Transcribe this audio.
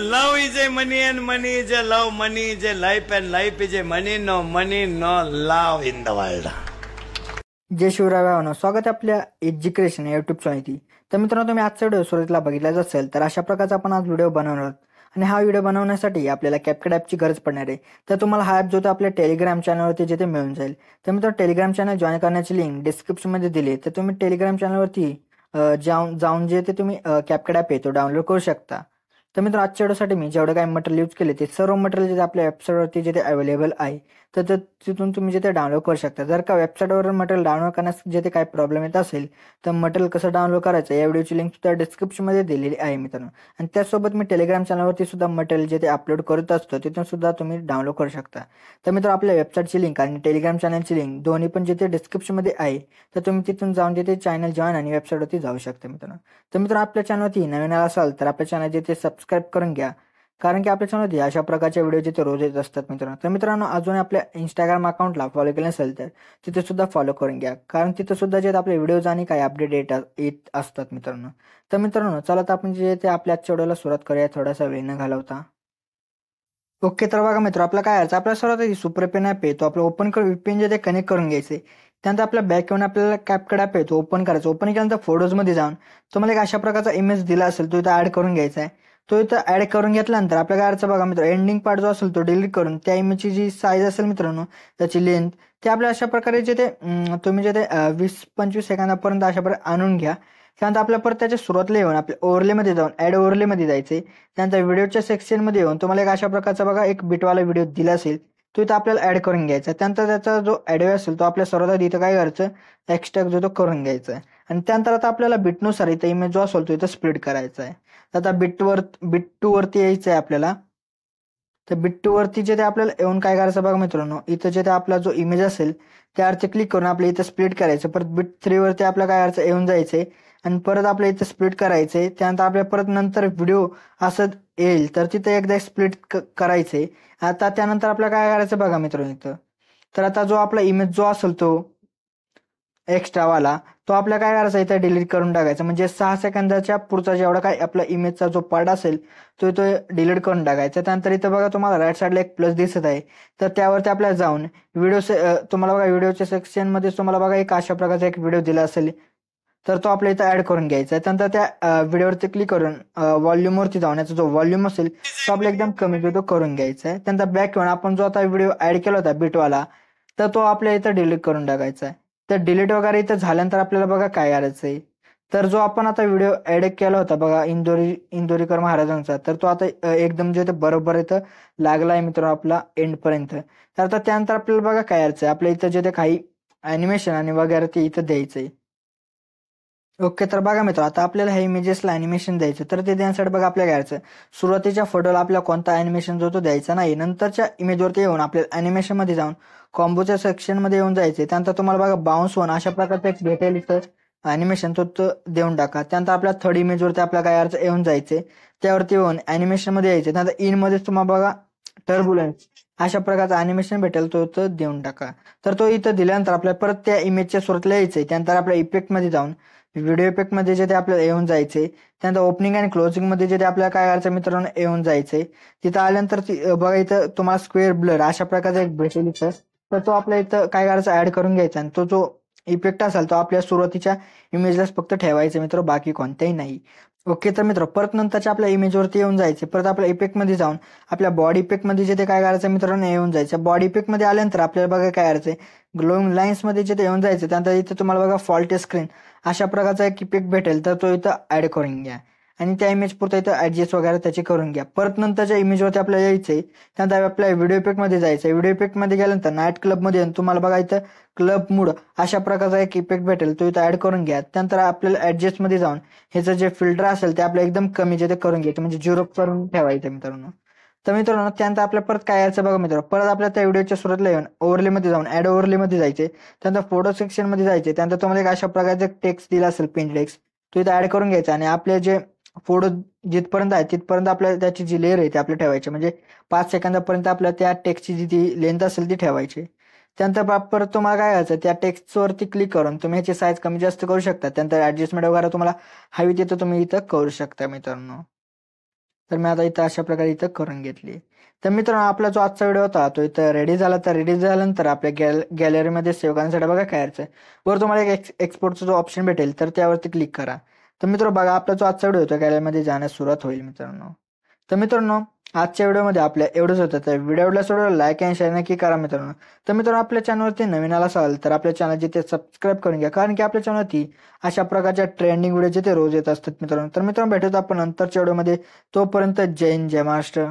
love is a money and money is a love. Money is a life and life is a money. No money, no love in the world. जय शिवराय भावांनो, स्वागत आहे आपल्या education YouTube चॅनलवरती. तर मित्रांनो, तुम्ही आजचा व्हिडिओ सुरुवातीला बघितलाच असेल. तर अशा प्रकारचा आपण आज व्हिडिओ बनवणार आहोत आणि हा व्हिडिओ बनवण्यासाठी आपल्याला कॅपकट ॲपची गरज पडणार आहे. तर तुम्हाला हा ॲप जो तो आपल्या टेलिग्राम चॅनलवरती जिथे मिळून जाईल. तर मित्रांनो, टेलिग्राम चॅनल जॉईन करण्याची लिंक डिस्क्रिप्शनमध्ये दिली आहे. तर तुम्ही टेलिग्राम चॅनलवरती जाऊन जे ते तुम्ही कॅपकट ॲप आहे तो डाउनलोड करू शकता. तर मित्रांनो, आजच्या व्हिडिओसाठी मी जेवढं काही मटेरियल यूज केले ते सर्व मटेरियल जे आपल्या वेबसाईटवरती जिथे अवेलेबल आहे तर तिथून तुम्ही जिथे डाउनलोड करू शकता. जर का वेबसाईटवर मटेरियल डाउनलोड करण्यास जिथे काही प्रॉब्लेम येत असेल तर मटेरियल कसं डाउनलोड करायचं या व्हिडिओची लिंक सुद्धा डिस्क्रिप्शनमध्ये दिलेली आहे मित्रांनो. आणि त्याचसोबत मी टेलिग्राम चॅनलवरती सुद्धा मटेरियल जिथे अपलोड करत असतो तिथून सुद्धा तुम्ही डाउनलोड करू शकता. तर मित्रांनो, आपल्या वेबसाईटची लिंक आणि टेलिग्राम चॅनलची लिंक दोन्ही पण जिथे डिस्क्रिप्शनमध्ये आहे तर तुम्ही तिथून जाऊन जिथे चॅनल जॉईन आणि वेबसाईटवरती जाऊ शकता मित्रांनो. तर मित्रांनो, आपल्या चॅनलवरती नवीन आला असाल तर आपल्या चॅनल जिथे सबस्क्राईब करून घ्या, कारण की आपल्या चॅनलमध्ये अशा प्रकारच्या व्हिडिओ जिथे रोज येत असतात मित्रांनो. तर मित्रांनो, अजून आपल्या इंस्टाग्राम अकाउंटला फॉलो केलं नसेल तर तिथे सुद्धा फॉलो करून घ्या, कारण तिथे सुद्धा जे आपले व्हिडिओज आणि काही अपडेट येत असतात मित्रांनो. तर मित्रांनो, चला तर आपण जे ते आपल्या आजच्या व्हिडिओला सुरुवात करूया थोडासा वेळ न घालवता. ओके, तर बघा मित्र, आपला काय आहे, आपल्या सर्वात सुपर पेन ॲप आहे तो आपलं ओपन करून VPN जे ते कनेक्ट करून घ्यायचे. त्यानंतर आपल्या बॅक येऊन आपल्याला कॅपकट ॲप आहे तो ओपन करायचा. ओपन केल्यानंतर फोटोजमध्ये जाऊन तुम्हाला एक अशा प्रकारचा इमेज दिला असेल तो इथं ॲड करून घ्यायचा आहे. तो इथं ॲड करून घेतल्यानंतर आपल्या काय करायचं बघा मित्र, एंडिंग पार्ट जो असेल तो डिलीट करून त्या इमेजची जी साईज असेल मित्रांनो त्याची लेंथ ते आपल्या अशा प्रकारे जे ते तुम्ही जे ते 20-25 सेकंदापर्यंत अशा प्रकारे आणून घ्या. त्यानंतर आपल्या परत त्याच्या सुरुवातीला येऊन आपल्या ओव्हरलेमध्ये जाऊन ॲड ओव्हरलेमध्ये जायचे. त्यानंतर व्हिडिओच्या सेक्शनमध्ये येऊन तुम्हाला एक अशा प्रकारचा बघा एक बिटवाला व्हिडिओ दिला असेल तो इथं आपल्याला ॲड करून घ्यायचा. त्यानंतर त्याचा जो ॲडिओ असेल तो आपल्या सर्वात इथं काय करायचं एक्स्ट्रॅक्ट जो तो करून घ्यायचा आहे. आणि त्यानंतर आता आपल्याला बिटनुसार इथं इमेज जो असेल तो इथं स्प्लिट करायचा आहे. आता बिट 2 वरती यायचं आहे आपल्याला. तर बिट 2 वरती जे ते आपल्याला येऊन काय करायचं बघा मित्रांनो, इथं जे ते आपला जो इमेज असेल त्यावरती क्लिक करून आपल्या इथं स्प्लिट करायचं. परत बिट 3 वरती आपल्याला काय करायचं येऊन जायचंय आणि परत आपल्या इथं स्प्लिट करायचंय. त्यानंतर आपल्या परत नंतर व्हिडिओ असं येईल तर तिथं एकदा स्प्लिट करायचंय. आता त्यानंतर आपल्याला काय करायचं बघा मित्रांनो इथं, तर आता जो आपला इमेज जो असेल तो एक्स्ट्रावाला तो आपल्याला काय करायचा इथं डिलीट करून टाकायचा. म्हणजे 6 सेकंदाच्या पुढचा जेवढा काय आपला इमेजचा जो पार्ट असेल तो डिलीट करून टाकायचा. त्यानंतर इथं बघा तुम्हाला राईट साईडला एक प्लस दिसत आहे, तर त्यावरती आपल्याला जाऊन तुम्हाला बघा व्हिडिओच्या सेक्शनमध्ये तुम्हाला बघा एक अशा प्रकारचा एक व्हिडिओ दिला असेल तर तो आपल्या इथं ॲड करून घ्यायचा आहे. त्यानंतर त्या व्हिडिओवरती क्लिक करून व्हॉल्यूमवरती जाऊन याचा जो व्हॉल्यूम असेल तो आपल्या एकदम कमी तो करून घ्यायचा आहे. त्यानंतर बॅक येऊन आपण जो आता व्हिडिओ ॲड केला होता बिटवाला तर तो आपल्या इथं डिलीट करून टाकायचा आहे. तर डिलीट वगैरे इथं झाल्यानंतर आपल्याला बघा काय करायचं आहे, तर जो आपण आता व्हिडिओ ॲड केला होता बघा इंदोरीकर महाराजांचा तर तो आता एकदम जे बरोबर इथं लागला आहे मित्रांनो आपला एंडपर्यंत. तर आता त्यानंतर आपल्याला बघा काय करायचं आहे, आपल्या इथं जे ते काही ॲनिमेशन आणि वगैरे ते इथं द्यायचं आहे. ओके, तर बघा मित्र, आता आपल्याला ह्या इमेजेसला ॲनिमेशन द्यायचं तर ते देण्यासाठी बघा आपल्याला घ्यायचं सुरुवातीच्या फोटोला आपल्याला कोणता ॲनिमेशन जो तो द्यायचा नाही. नंतरच्या इमेजवरती येऊन आपल्याला ॲनिमेशनमध्ये जाऊन कॉम्बोच्या सेक्शनमध्ये येऊन जायचे. त्यानंतर तुम्हाला बघा बाउन्स होऊन अशा प्रकारचं एक भेटेल इथं ॲनिमेशन तो देऊन टाका. त्यानंतर आपल्या थर्ड इमेजवरती आपल्या काय करायचं येऊन जायचे, त्यावरती येऊन ॲनिमेशनमध्ये यायचे. त्यानंतर इनमध्ये तुम्हाला बघा टर्ब्युलन्स अशा प्रकारचं ॲनिमेशन भेटेल तो देऊन टाका. तर तो इथं दिल्यानंतर आपल्याला परत त्या इमेजच्या सुरुवातीला यायचंय. त्यानंतर आपल्या इफेक्टमध्ये जाऊन व्हिडिओ इफेक्टमध्ये जे ते आपल्याला येऊन जायचे. त्यानंतर ओपनिंग आणि क्लोजिंगमध्ये जे ते आपल्याला काय करायचं मित्रांनो येऊन जायचे. तिथं आल्यानंतर बघा इथं तुम्हाला स्क्वेअर ब्लर अशा प्रकारचा एक भेटेल इथं, तर तो आपल्या इथं काय करायचं ॲड करून घ्यायचा आणि तो जो इफेक्ट असेल तो आपल्या सुरुवातीच्या इमेजलाच फक्त ठेवायचा मित्र, बाकी कोणत्याही नाही. ओके, तर मित्र परत नंतरच्या आपल्या इमेजवरती येऊन जायचे. परत आपल्या इफेक्टमध्ये जाऊन आपल्या बॉडी इफेक्टमध्ये जे ते काय करायचं मित्रांनो येऊन जायचं. बॉडी इफेक्टमध्ये आल्यानंतर आपल्याला बघा काय करायचंय ग्लोईंग लाईन्समध्ये जे ते येऊन जायचं. त्यानंतर इथं तुम्हाला बघा फॉल्टी स्क्रीन अशा प्रकारचा एक इफेक्ट भेटेल तर तो इथं ॲड करून घ्या आणि त्या इमेज पुरता इथं ॲडजस्ट वगैरे त्याची करून घ्या. परत नंतरच्या इमेजवरती आपल्याला यायचंय. त्यानंतर आपल्या व्हिडिओ इफेक्टमध्ये जायचं. व्हिडिओ इफेक्टमध्ये गेल्यानंतर नाईट क्लबमध्ये तुम्हाला बघा इथं क्लब मूड अशा प्रकारचा एक इफेक्ट भेटेल तो इथं ॲड करून घ्या. त्यानंतर आपल्याला ॲडजस्टमध्ये जाऊन ह्याचं जे फिल्टर असेल ते आपलं एकदम कमी जे ते करून घ्यायचं, म्हणजे 0 करून ठेवायचं मित्रांनो. तर मित्रांनो त्यानंतर आपल्या परत काय यायचं बघा मित्रांनो, परत आपल्या त्या व्हिडिओच्या सुरुवातीला येऊन ओव्हरलेमध्ये जाऊन ॲड ओव्हरलेमध्ये जायचे. त्यानंतर फोटो सेक्शनमध्ये जायचे. त्यानंतर तुम्हाला एक अशा प्रकारचा टेक्स्ट दिला असेल पिन टेक्स्ट तो इथं ॲड करून घ्यायचा आणि आपले जे फोटो जिथपर्यंत आहे तिथपर्यंत आपल्याला त्याची जी लेअर आहे ती आपल्या ठेवायची, म्हणजे 5 सेकंदापर्यंत आपल्या त्या टेक्स्टची जी ती लेंथ असेल ती ठेवायची. त्यानंतर परत तुम्हाला काय करायचं त्या टेक्स्टवरती क्लिक करून तुम्ही ह्याची साईज कमी जास्त करू शकता. त्यानंतर ॲडजस्टमेंट वगैरे तुम्हाला हवी तिथं तुम्ही इथं करू शकता मित्रांनो. तर मी आता इथं अशा प्रकारे इथं करून घेतली. तर मित्रांनो, आपला जो आजचा व्हिडिओ होता तो इथं रेडी झाला. तर रेडी झाल्यानंतर आपल्या गॅलरीमध्ये सेव्ह करण्यासाठी बघा काय करायचं, वर तुम्हाला एक एक्सपोर्टचा जो ऑप्शन भेटेल तर त्यावरती क्लिक करा. तर मित्रांनो बघा, आपला जो आजचा व्हिडिओ होता गॅलरीमध्ये जाण्यास सुरुवात होईल मित्रांनो. तर मित्रांनो, आजच्या व्हिडिओमध्ये आपल्या एवढंच होतं. तर व्हिडिओला सोडून लाईक आणि शेअर नक्की करा मित्रांनो. तर मित्रांनो, आपल्या चॅनलवरती नवीन आला असाल तर आपल्या चॅनल जिथे सबस्क्राईब करून घ्या, कारण की आपल्या चॅनलवरती अशा प्रकारच्या ट्रेंडिंग व्हिडिओ जिथे रोज येत असतात मित्रांनो. तर मित्रांनो, भेटूत आपण नंतरच्या व्हिडिओमध्ये. तोपर्यंत जय हिंद, जय महाराष्ट्र.